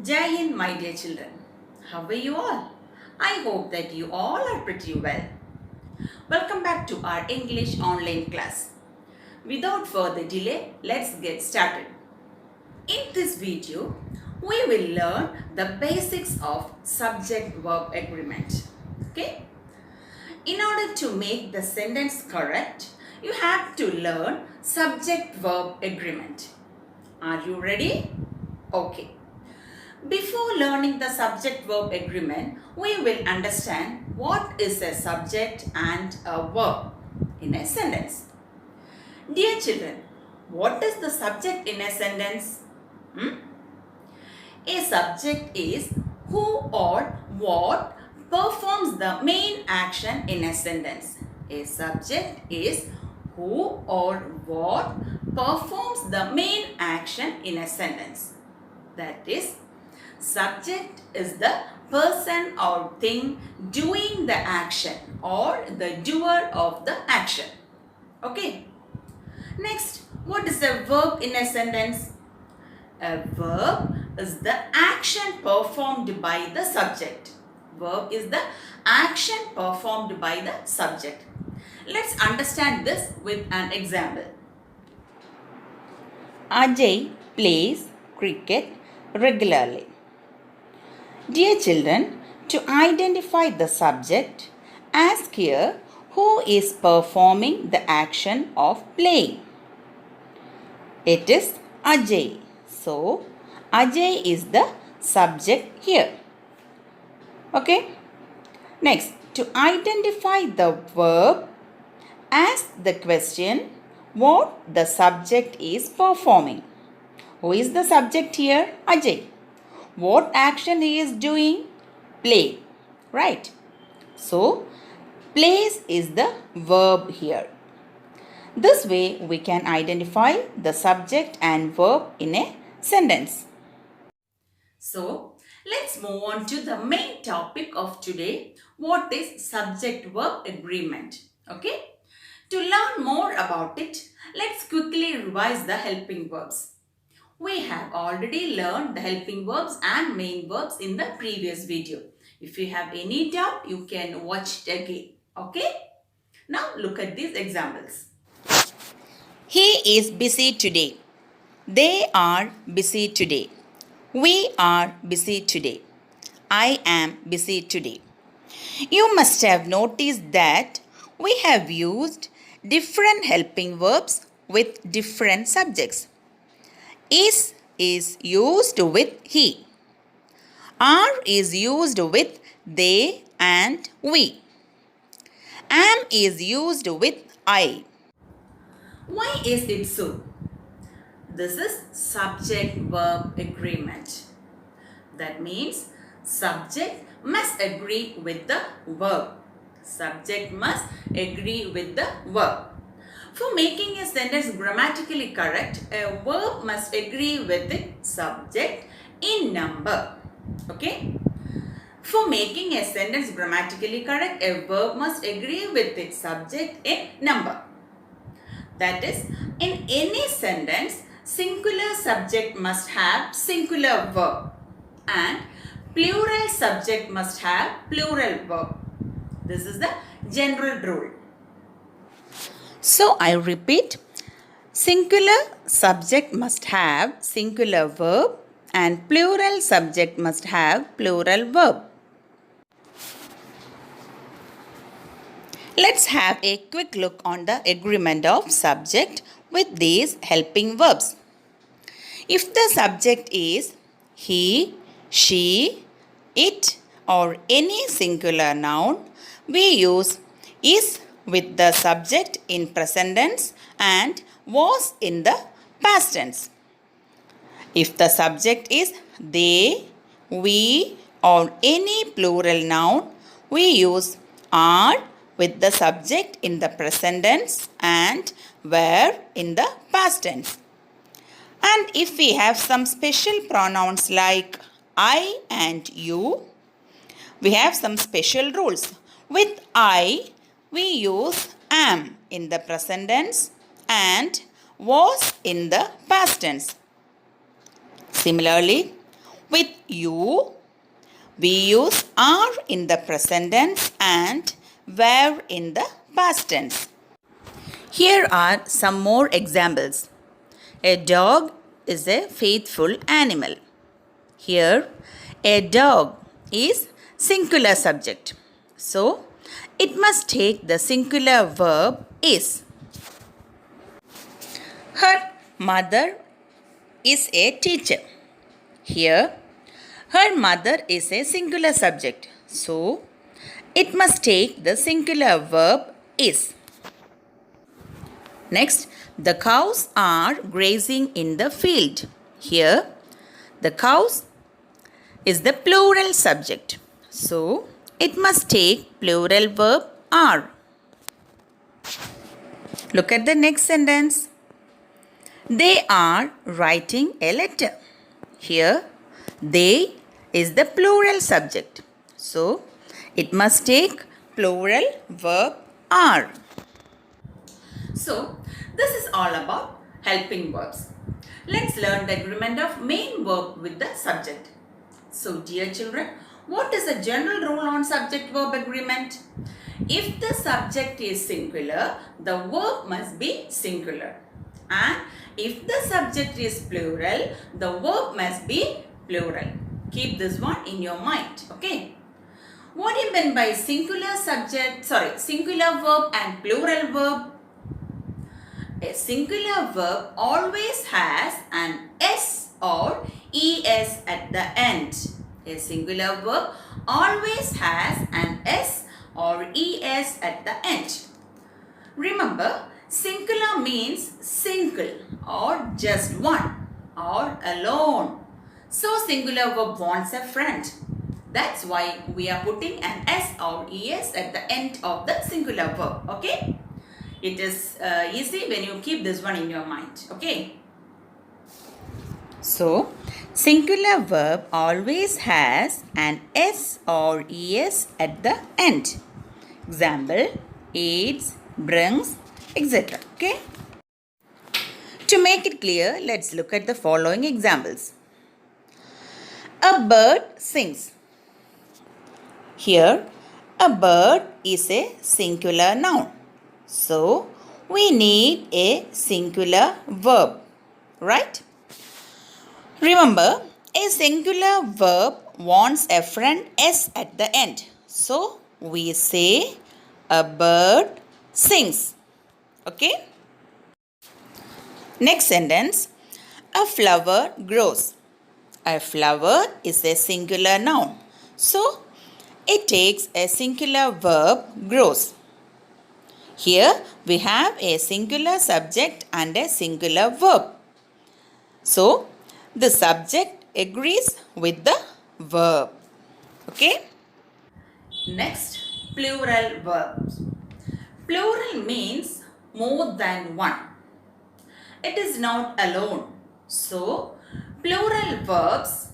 Jai Hind, my dear children. How are you all? I hope that you all are pretty well. Welcome back to our English online class. Without further delay, let's get started. In this video, we will learn the basics of subject-verb agreement. Okay? In order to make the sentence correct, you have to learn subject-verb agreement. Are you ready? Okay. Before learning the subject-verb agreement, we will understand what is a subject and a verb in a sentence. Dear children, what is the subject in a sentence? A subject is who or what performs the main action in a sentence. A subject is who or what performs the main action in a sentence. That is, subject is the person or thing doing the action or the doer of the action. Okay. Next, what is a verb in a sentence? A verb is the action performed by the subject. Verb is the action performed by the subject. Let's understand this with an example. Ajay plays cricket regularly. Dear children, to identify the subject, ask here who is performing the action of playing. It is Ajay. So, Ajay is the subject here. Okay. Next, to identify the verb, ask the question what the subject is performing. Who is the subject here? Ajay. What action he is doing? Play. Right. So, plays is the verb here. This way we can identify the subject and verb in a sentence. So, let's move on to the main topic of today. What is subject-verb agreement? Okay. To learn more about it, let's quickly revise the helping verbs. We have already learned the helping verbs and main verbs in the previous video. If you have any doubt, you can watch it again. Okay? Now look at these examples. He is busy today. They are busy today. We are busy today. I am busy today. You must have noticed that we have used different helping verbs with different subjects. Is used with he. Are is used with they and we. Am is used with I. Why is it so? This is subject-verb agreement. That means subject must agree with the verb. Subject must agree with the verb. For making a sentence grammatically correct, a verb must agree with its subject in number. Okay? For making a sentence grammatically correct, a verb must agree with its subject in number. That is, in any sentence, singular subject must have singular verb and plural subject must have plural verb. This is the general rule. So, I repeat, singular subject must have singular verb and plural subject must have plural verb. Let's have a quick look on the agreement of subject with these helping verbs. If the subject is he, she, it or any singular noun, we use is with the subject in present tense and was in the past tense. If the subject is they, we or any plural noun, we use are with the subject in the present tense and were in the past tense. And if we have some special pronouns like I and you, we have some special rules. With I, we use am in the present tense and was in the past tense. Similarly, With you, we use are in the present tense and were in the past tense. Here are some more examples. A dog is a faithful animal. Here, a dog is singular subject. So, it must take the singular verb is. Her mother is a teacher. Here, her mother is a singular subject. So, it must take the singular verb is. Next, the cows are grazing in the field. Here, the cows is the plural subject. So, it must take plural verb are. Look at the next sentence. They are writing a letter. Here, they is the plural subject. So, it must take plural verb are. So, this is all about helping verbs. Let's learn the agreement of main verb with the subject. So, dear children, what is the general rule on subject-verb agreement? If the subject is singular, the verb must be singular. And if the subject is plural, the verb must be plural. Keep this one in your mind, okay? What do you mean by singular verb and plural verb? A singular verb always has an S or ES at the end. A singular verb always has an S or ES at the end. Remember, singular means single or just one or alone. So, singular verb wants a friend. That's why we are putting an S or ES at the end of the singular verb. Okay? It is easy when you keep this one in your mind. Okay? So, singular verb always has an S or ES at the end. Example, eats, brings, etc. Okay? To make it clear, let's look at the following examples. A bird sings. Here, a bird is a singular noun. So, we need a singular verb, right? Remember, a singular verb wants a friend S at the end. So, we say a bird sings. Okay? Next sentence, a flower grows. A flower is a singular noun. So, it takes a singular verb grows. Here we have a singular subject and a singular verb. So, the subject agrees with the verb. Okay? Next, plural verbs. Plural means more than one. It is not alone. So, plural verbs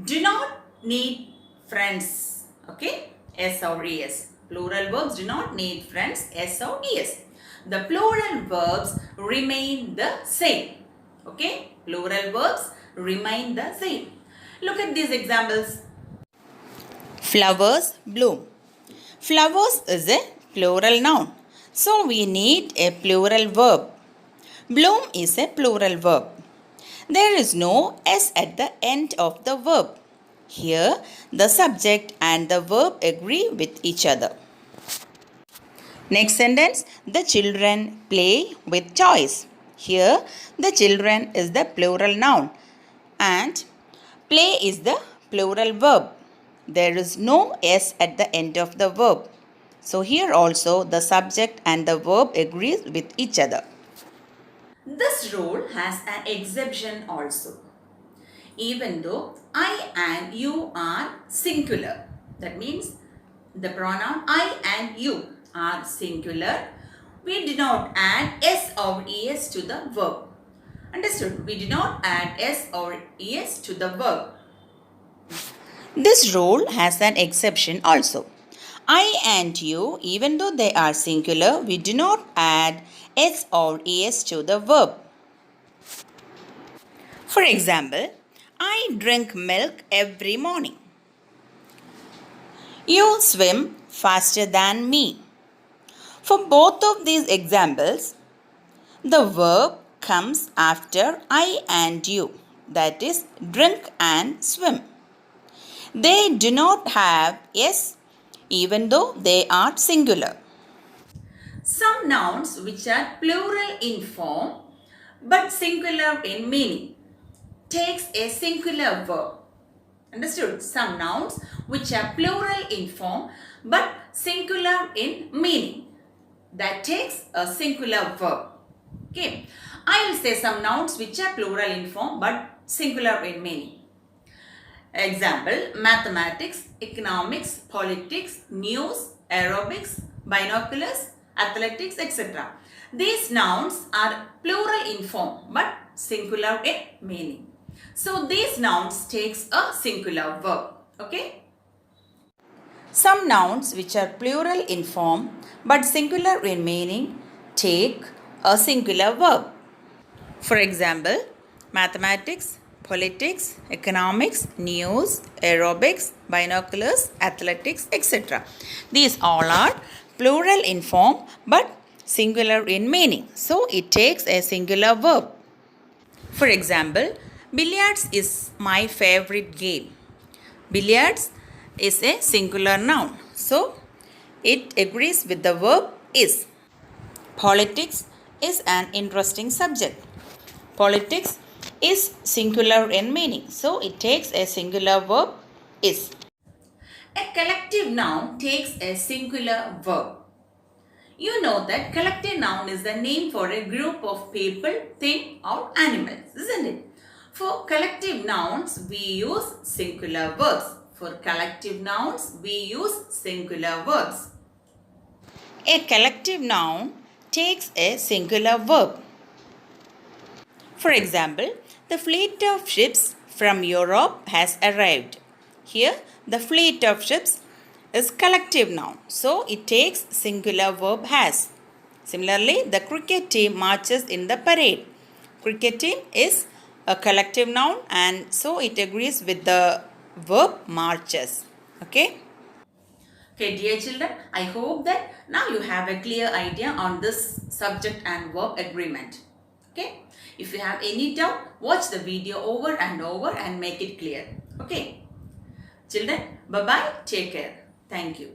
do not need friends. Okay? S or ES. Plural verbs do not need friends S or ES. The plural verbs remain the same. Okay? Plural verbs remain the same. Look at these examples. Flowers bloom. Flowers is a plural noun. So we need a plural verb. Bloom is a plural verb. There is no S at the end of the verb. Here, the subject and the verb agree with each other. Next sentence, the children play with toys. Here, the children is the plural noun and play is the plural verb. There is no S at the end of the verb. So, here also the subject and the verb agrees with each other. This rule has an exception also. Even though I and you are singular, that means the pronoun I and you are singular, we do not add S or ES to the verb. Understood? We do not add S or ES to the verb. This rule has an exception also. I and you, even though they are singular, we do not add S or ES to the verb. For example, I drink milk every morning. You swim faster than me. For both of these examples, the verb comes after I and you, that is, drink and swim. They do not have s even though they are singular. Some nouns which are plural in form but singular in meaning takes a singular verb. Understood? Some nouns which are plural in form but singular in meaning, that takes a singular verb. Okay. I will say some nouns which are plural in form but singular in meaning. Example, mathematics, economics, politics, news, aerobics, binoculars, athletics, etc. These nouns are plural in form but singular in meaning. So these nouns takes a singular verb. Okay. Some nouns which are plural in form but singular in meaning take a singular verb. For example, mathematics, politics, economics, news, aerobics, binoculars, athletics, etc. These all are plural in form but singular in meaning. So it takes a singular verb. For example, billiards is my favorite game. Billiards is a singular noun. So it agrees with the verb is. Politics is an interesting subject. Politics is singular in meaning. So it takes a singular verb is. A collective noun takes a singular verb. You know that collective noun is the name for a group of people, thing or animals, isn't it? For collective nouns, we use singular verbs. For collective nouns, we use singular verbs. A collective noun takes a singular verb. For example, the fleet of ships from Europe has arrived. Here, the fleet of ships is collective noun. So, it takes singular verb has. Similarly, the cricket team marches in the parade. Cricket team is a collective noun and so it agrees with the verb marches. Okay. Okay, dear children, I hope that now you have a clear idea on this subject and verb agreement. Okay. If you have any doubt, watch the video over and over and make it clear. Okay. Children, bye-bye. Take care. Thank you.